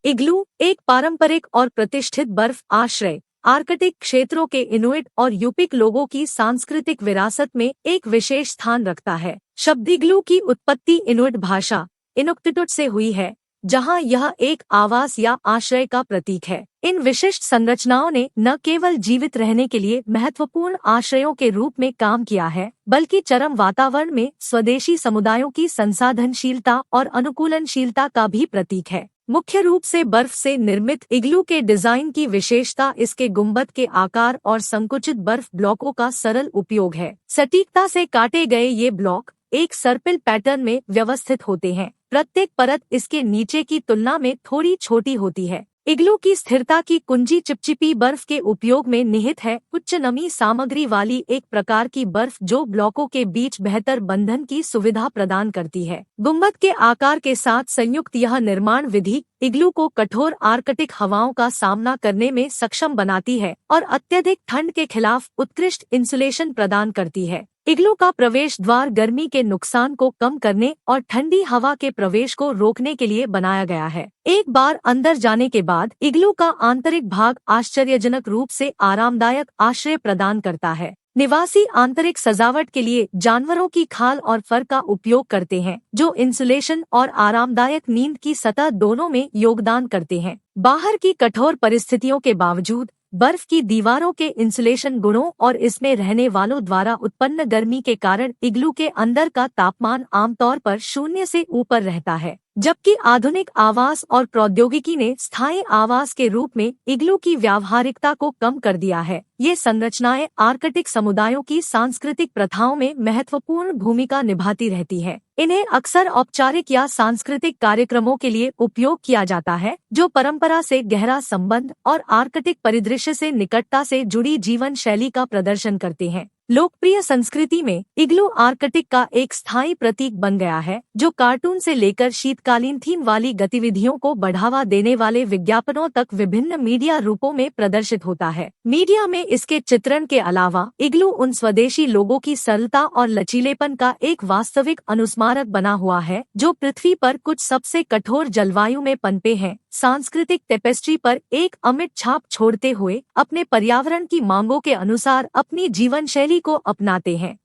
इग्लू एक पारंपरिक और प्रतिष्ठित बर्फ आश्रय आर्कटिक क्षेत्रों के इनुइट और यूपिक लोगों की सांस्कृतिक विरासत में एक विशेष स्थान रखता है। शब्द इग्लू की उत्पत्ति इनुइट भाषा इनुक्टिटुट से हुई है, जहां यह एक आवास या आश्रय का प्रतीक है। इन विशिष्ट संरचनाओं ने न केवल जीवित रहने के लिए महत्वपूर्ण आश्रयों के रूप में काम किया है, बल्कि चरम वातावरण में स्वदेशी समुदायों की संसाधनशीलता और अनुकूलनशीलता का भी प्रतीक है। मुख्य रूप से बर्फ से निर्मित इग्लू के डिजाइन की विशेषता इसके गुंबद के आकार और संकुचित बर्फ ब्लॉकों का सरल उपयोग है। सटीकता से काटे गए ये ब्लॉक एक सर्पिल पैटर्न में व्यवस्थित होते हैं। प्रत्येक परत इसके नीचे की तुलना में थोड़ी छोटी होती है। इग्लू की स्थिरता की कुंजी चिपचिपी बर्फ के उपयोग में निहित है। उच्च नमी सामग्री वाली एक प्रकार की बर्फ जो ब्लॉकों के बीच बेहतर बंधन की सुविधा प्रदान करती है। गुंबद के आकार के साथ संयुक्त यह निर्माण विधि इग्लू को कठोर आर्कटिक हवाओं का सामना करने में सक्षम बनाती है और अत्यधिक ठंड के खिलाफ उत्कृष्ट इंसुलेशन प्रदान करती है। इग्लू का प्रवेश द्वार गर्मी के नुकसान को कम करने और ठंडी हवा के प्रवेश को रोकने के लिए बनाया गया है। एक बार अंदर जाने के बाद इग्लू का आंतरिक भाग आश्चर्यजनक रूप से आरामदायक आश्रय प्रदान करता है। निवासी आंतरिक सजावट के लिए जानवरों की खाल और फर का उपयोग करते हैं, जो इंसुलेशन और आरामदायक नींद की सतह दोनों में योगदान करते हैं। बाहर की कठोर परिस्थितियों के बावजूद बर्फ की दीवारों के इंसुलेशन गुणों और इसमें रहने वालों द्वारा उत्पन्न गर्मी के कारण इग्लू के अंदर का तापमान आमतौर पर 0 से ऊपर रहता है। जबकि आधुनिक आवास और प्रौद्योगिकी ने स्थायी आवास के रूप में इग्लू की व्यावहारिकता को कम कर दिया है। ये संरचनाएं आर्कटिक समुदायों की सांस्कृतिक प्रथाओं में महत्वपूर्ण भूमिका निभाती रहती है। इन्हें अक्सर औपचारिक या सांस्कृतिक कार्यक्रमों के लिए उपयोग किया जाता है, जो परंपरा से गहरा संबंध और आर्कटिक परिदृश्य से निकटता से जुड़ी जीवन शैली का प्रदर्शन करते हैं। लोकप्रिय संस्कृति में इग्लू आर्कटिक का एक स्थायी प्रतीक बन गया है, जो कार्टून से लेकर शीतकालीन थीम वाली गतिविधियों को बढ़ावा देने वाले विज्ञापनों तक विभिन्न मीडिया रूपों में प्रदर्शित होता है। मीडिया में इसके चित्रण के अलावा इग्लू उन स्वदेशी लोगों की सरलता और लचीलेपन का एक वास्तविक अनुस्मारक बना हुआ है, जो पृथ्वी पर कुछ सबसे कठोर जलवायु में पनपे हैं। सांस्कृतिक टेपेस्ट्री पर एक अमिट छाप छोड़ते हुए अपने पर्यावरण की मांगों के अनुसार अपनी जीवन शैली को अपनाते हैं।